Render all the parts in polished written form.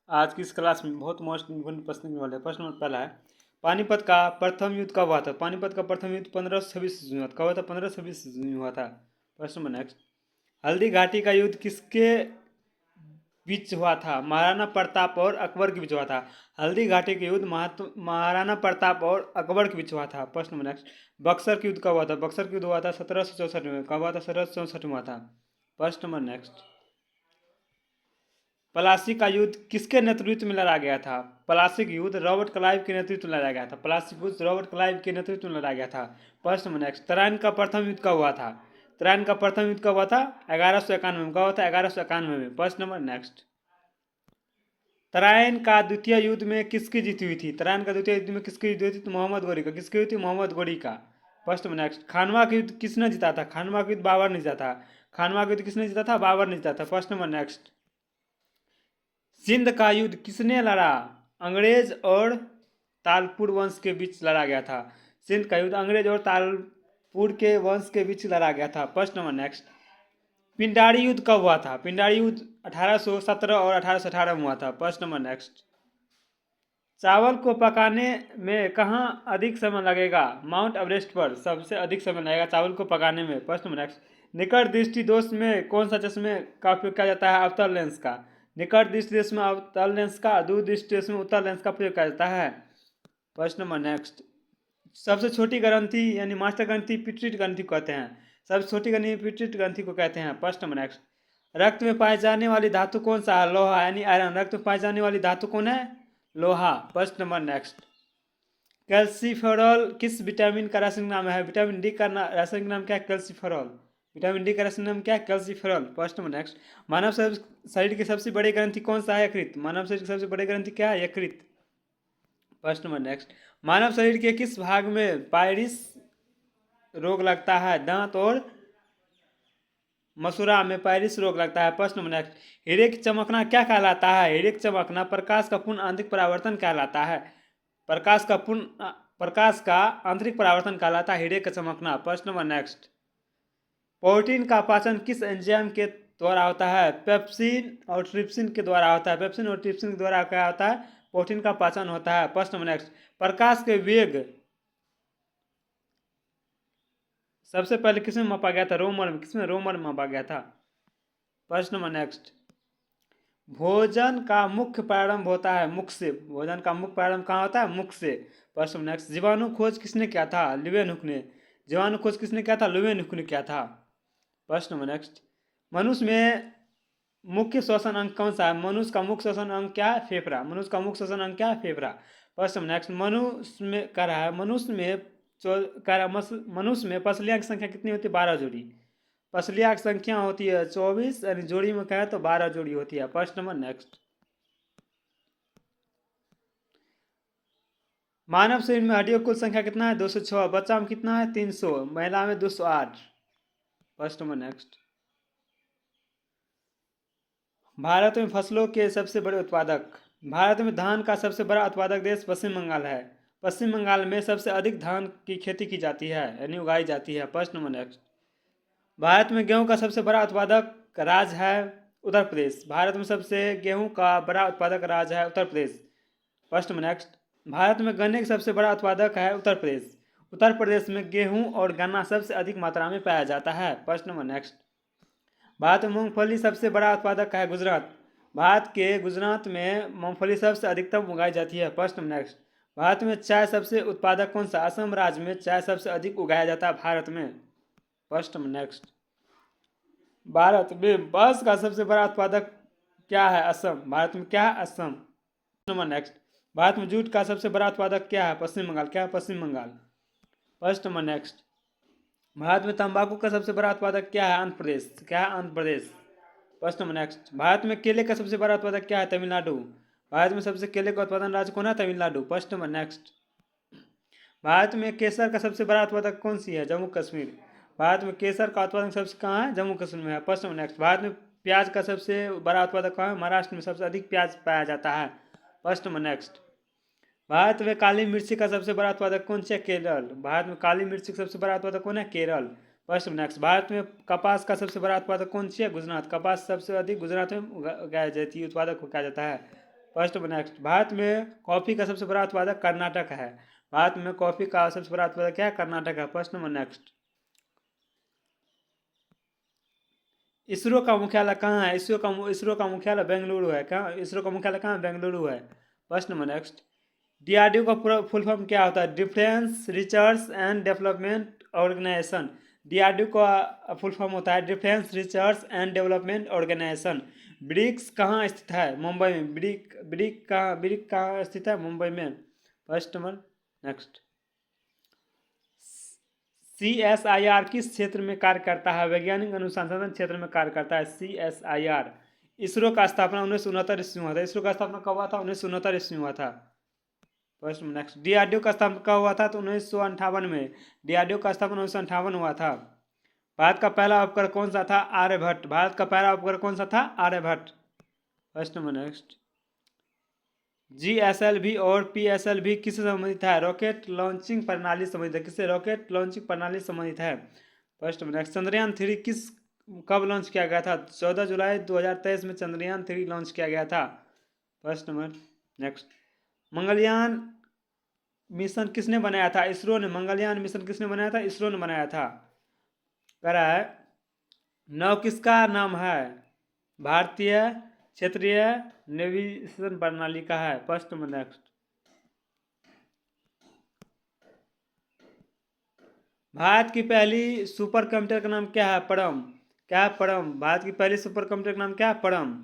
आज की इस क्लास में बहुत मोस्ट इम्पोर्टेंट प्रश्न होने वाले हैं। प्रश्न नंबर पहला है, पानीपत का प्रथम युद्ध कब हुआ था? पानीपत का प्रथम युद्ध 1526 ईस्वी में हुआ था। कब हुआ था? 1526 ईस्वी में हुआ था। प्रश्न नंबर नेक्स्ट, हल्दी घाटी का युद्ध किसके बीच हुआ था? महाराणा प्रताप और अकबर के बीच हुआ था। हल्दी घाटी के युद्ध महाराणा प्रताप और अकबर के बीच हुआ था। प्रश्न नंबर नेक्स्ट, बक्सर के युद्ध कब हुआ था? बक्सर के युद्ध हुआ था 1764 में। कब हुआ था? 1764 में हुआ था। प्रश्न नंबर नेक्स्ट, प्लासी का युद्ध किसके नेतृत्व में लड़ा गया था? प्लासी का युद्ध रॉबर्ट क्लाइव के नेतृत्व में लड़ा गया था। प्लासी का युद्ध रॉबर्ट क्लाइव के नेतृत्व में लड़ा गया था। प्रश्न नंबर नेक्स्ट, तराइन का प्रथम युद्ध कब हुआ था? तराइन का प्रथम युद्ध कब हुआ था? 1191 में। कब हुआ था? 1191 में। प्रश्न नंबर नेक्स्ट, तराइन का द्वितीय युद्ध में किसकी जीत हुई थी? तराइन का द्वितीय युद्ध में किसकी जीत हुई थी? तो मोहम्मद गोरी का। किसकी हुई थी? मोहम्मद गोरी का। प्रश्न नंबर नेक्स्ट, खानवा का युद्ध किसने जीता था? खानवा का युद्ध बाबर ने जीता था। खानवा का युद्ध किसने जीता था? बाबर ने जीता था। प्रश्न नंबर नेक्स्ट, सिंध का युद्ध किसने लड़ा? अंग्रेज और तालपुर वंश के बीच लड़ा गया था। सिंध का युद्ध अंग्रेज और तालपुर के वंश के बीच लड़ा गया था। प्रश्न नंबर नेक्स्ट, पिंडारी युद्ध कब हुआ था? पिंडारी युद्ध 1817 और 1818 में हुआ था। प्रश्न नंबर नेक्स्ट, चावल को पकाने में कहाँ अधिक समय लगेगा? माउंट एवरेस्ट पर सबसे अधिक समय लगेगा चावल को पकाने में। प्रश्न नंबर नेक्स्ट, निकट दृष्टि दोष में कौन सा चश्मे का उपयोग किया जाता है? अवतल लेंस का। निकट दृष्टि दोष में अवतल लेंस का, दूर दृष्टि दोष में उत्तल लेंस का प्रयोग किया जाता है। प्रश्न नंबर नेक्स्ट, सबसे छोटी ग्रंथि यानी मास्टर ग्रंथि पिट्यूटरी ग्रंथि को कहते हैं। सबसे छोटी ग्रंथि पिट्यूटरी ग्रंथि को कहते हैं। प्रश्न नंबर नेक्स्ट, रक्त में पाए जाने वाली धातु कौन सा है? लोहा यानी आयरन। रक्त में पाई जाने वाली धातु कौन है? लोहा। प्रश्न नंबर नेक्स्ट, कैल्सीफेरॉल किस विटामिन का रासायनिक नाम है? विटामिन डी का रासायनिक नाम क्या है? कैल्सीफेरॉल। विटामिन डी का रासायनिक नाम क्या है? कैल्सीफेरॉल। प्रश्न नंबर नेक्स्ट, मानव शरीर की सबसे बड़ी ग्रंथि कौन सा है? यकृत। मानव शरीर की सबसे बड़ी ग्रंथि क्या है? यकृत। प्रश्न नंबर नेक्स्ट, मानव शरीर के किस भाग में पायरिस रोग लगता है? दांत और मसूड़ा में पायरिस रोग लगता है। प्रश्न नंबर नेक्स्ट, हीरे की चमकना क्या कहलाता है? हीरे की चमकना प्रकाश का पूर्ण आंतरिक परावर्तन कहलाता है। प्रकाश का आंतरिक परावर्तन कहलाता है हीरे का चमकना। प्रश्न नंबर नेक्स्ट, प्रोटीन का पाचन किस एंजाइम के द्वारा होता है? पेप्सिन और ट्रिप्सिन के द्वारा होता है। पेप्सिन और ट्रिप्सिन के द्वारा क्या होता है? प्रोटीन का पाचन होता है। प्रश्न नंबर नेक्स्ट, प्रकाश के वेग सबसे पहले किसमें मापा गया था? रोमर में। किसमें? रोमर में मापा गया था। प्रश्न नंबर नेक्स्ट, भोजन का मुख्य प्रारंभ होता है मुख से। भोजन का मुख्य प्रारंभ कहाँ होता है? मुख से। प्रश्न नंबर नेक्स्ट, जीवाणु खोज किसने किया था? लिवेनहुक ने। जीवाणु खोज किसने किया था? लिवेनहुक ने किया था। प्रश्न नंबर नेक्स्ट, मनुष्य में मुख्य श्वसन अंग कौन सा है? मनुष्य का मुख्य श्वसन अंग क्या है? फेफड़ा। मनुष्य का मुख्य श्वसन अंग क्या है? फेफड़ा। प्रश्न नंबर नेक्स्ट, मनुष्य में कह रहा है मनुष्य में पसलियाँ की संख्या कितनी होती है? 12 जोड़ी। पसलियाँ की संख्या होती है 24, यानी जोड़ी में कहे तो 12 जोड़ी होती है। प्रश्न नंबर नेक्स्ट, मानव शरीर में हड्डियों की कुल संख्या कितना है? 206। बच्चा में कितना है? 300। महिला में 208। प्रश्न नंबर नेक्स्ट, भारत में फसलों के सबसे बड़े उत्पादक। भारत में धान का सबसे बड़ा उत्पादक देश पश्चिम बंगाल है। पश्चिम बंगाल में सबसे अधिक धान की खेती की जाती है यानी उगाई जाती है। प्रश्न नंबर नेक्स्ट, भारत में गेहूं का सबसे बड़ा उत्पादक राज्य है उत्तर प्रदेश। भारत में सबसे गेहूं का बड़ा उत्पादक राज्य है उत्तर प्रदेश। प्रश्न नंबर नेक्स्ट, भारत में गन्ने का सबसे बड़ा उत्पादक है उत्तर प्रदेश। उत्तर प्रदेश में गेहूं और गन्ना सबसे अधिक मात्रा में पाया जाता है। प्रश्न नंबर नेक्स्ट, भारत में मूंगफली सबसे बड़ा उत्पादक है गुजरात। भारत के गुजरात में मूंगफली सबसे अधिकतम उगाई जाती है। प्रश्न नंबर नेक्स्ट, भारत में चाय सबसे उत्पादक कौन सा? असम राज्य में चाय सबसे अधिक उगाया जाता है भारत में। प्रश्न नंबर नेक्स्ट, भारत में बांस का सबसे बड़ा उत्पादक क्या है? असम। भारत में क्या है? असम। नंबर नेक्स्ट, भारत में जूट का सबसे बड़ा उत्पादक क्या है? पश्चिम बंगाल। क्या है? पश्चिम बंगाल। प्रश्न नंबर नेक्स्ट, भारत में तंबाकू का सबसे बड़ा उत्पादक क्या है? आंध्र प्रदेश। क्या है? आंध्र प्रदेश। प्रश्न नंबर नेक्स्ट, भारत में केले का सबसे बड़ा उत्पादक क्या है? तमिलनाडु। भारत में सबसे केले का उत्पादन राज्य कौन है? तमिलनाडु। प्रश्न नंबर नेक्स्ट, भारत में केसर का सबसे बड़ा उत्पादक कौन सी है? जम्मू कश्मीर। भारत में केसर का उत्पादन सबसे कहाँ है? जम्मू कश्मीर में है। प्रश्न नंबर नेक्स्ट, भारत में प्याज का सबसे बड़ा उत्पादक कहाँ है? महाराष्ट्र में सबसे अधिक प्याज पाया जाता है। प्रश्न नंबर नेक्स्ट, भारत में काली मिर्ची का सबसे बड़ा उत्पादक कौन सा है? केरल। भारत में काली मिर्ची का सबसे बड़ा उत्पादक कौन है? केरल। प्रश्न नेक्स्ट, भारत में कपास का सबसे बड़ा उत्पादक कौन सी है? गुजरात। कपास सबसे अधिक गुजरात में उगाया जाती है, उत्पादक को कहा जाता है। फर्स्ट में नेक्स्ट, भारत में कॉफ़ी का सबसे बड़ा उत्पादक कर्नाटक है। भारत में कॉफ़ी का सबसे बड़ा उत्पादक क्या है? कर्नाटक है। फर्स्ट नंबर नेक्स्ट, इसरो का मुख्यालय कहाँ है? इसरो का मुख्यालय बेंगलुरु है। कहाँ इसरो का मुख्यालय कहाँ है? बेंगलुरु है। फर्स्ट नंबर नेक्स्ट, डीआरडीओ का पूरा फुल फॉर्म क्या होता है? Defence research and development organisation. DRDO का फुल फॉर्म होता है defence research and development organisation. BRICS कहाँ स्थित है? मुंबई में। ब्रिक कहाँ स्थित है? मुंबई में। फर्स्ट नंबर नेक्स्ट, CSIR किस क्षेत्र में कार्य करता है? वैज्ञानिक अनुसंधान क्षेत्र में कार्य करता है CSIR। इसरो का स्थापना 1969 ईस्वी में हुआ था। इसरो का स्थापना कब हुआ था? 1969 ईस्वी में हुआ था। फर्स्ट नेक्स्ट, डीआरडीओ का स्थापना कब हुआ था? तो 1958 में। डीआरडीओ का स्थापना 1958 हुआ था। भारत का पहला उपग्रह कौन सा था? आर्यभट्ट। भारत का पहला उपग्रह कौन सा था? Aryabhata. First number next, GSLV और PSLV किससे संबंधित है? रॉकेट लॉन्चिंग प्रणाली संबंधित है। किससे? रॉकेट लॉन्चिंग प्रणाली संबंधित है। फर्स्ट नंबर नेक्स्ट, चंद्रयान 3 कब लॉन्च किया गया था? 14 जुलाई 2023 में चंद्रयान 3 लॉन्च किया गया था। First number next, Mangalyaan mission किसने बनाया था? इसरो ने। मंगलयान मिशन किसने बनाया था? इसरो ने बनाया था। कह रहा है नौ किसका नाम है? भारतीय क्षेत्रीय नेविगेशन प्रणाली का है। फर्स्ट नंबर नेक्स्ट, भारत की पहली सुपर कंप्यूटर का नाम क्या है? परम। क्या है? परम। भारत की पहली सुपर कंप्यूटर का नाम क्या है? परम।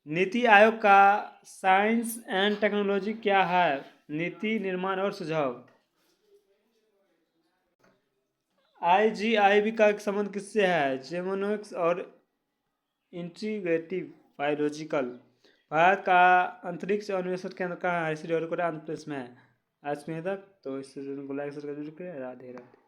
नीति आयोग का साइंस एंड टेक्नोलॉजी क्या है? नीति निर्माण और सुझाव। IGIB का संबंध किससे है? जेमोनिक्स और इंटीग्रेटिव बायोलॉजिकल। भारत का अंतरिक्ष अन्वेषण केंद्र कहाँ है? श्रीहरिकोटा आंध्र प्रदेश में है। आज में तक तो इससे लाइक जरूर करें। राधे राधे।